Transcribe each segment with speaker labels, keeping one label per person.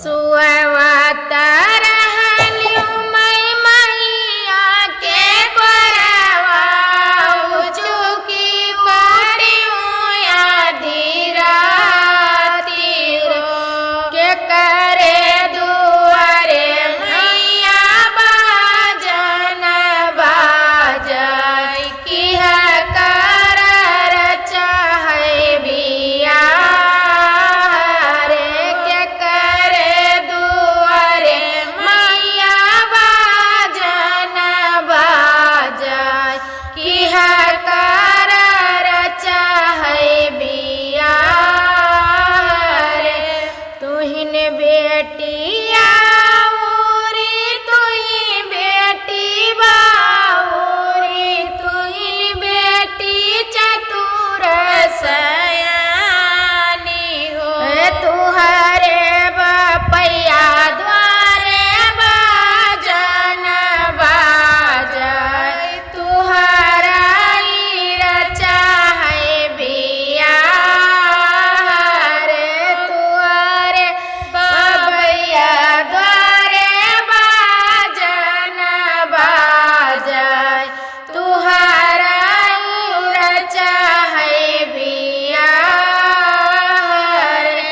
Speaker 1: सुअवता रहलियो मैया के गोरवा चुकी पड़ियो आधी राती के करे दुआरे मैया बाजन बाजय की कर चाहे बिया रे के करे दुआरे मैया बाजन बाजय की कर चाहे बिया रे तुहिन बेटिया उरी तुही बेटी बाउरी तुहिन बेटी चतुर सयानी हो तुहरे बपैया द्वारे बाजन बाजय तुहरा चाहे बिया रे तुहरे बपैया द्वारे बाजन बाजय तुहरा चाहे बिया रे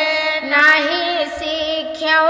Speaker 1: नहीं सीख्यो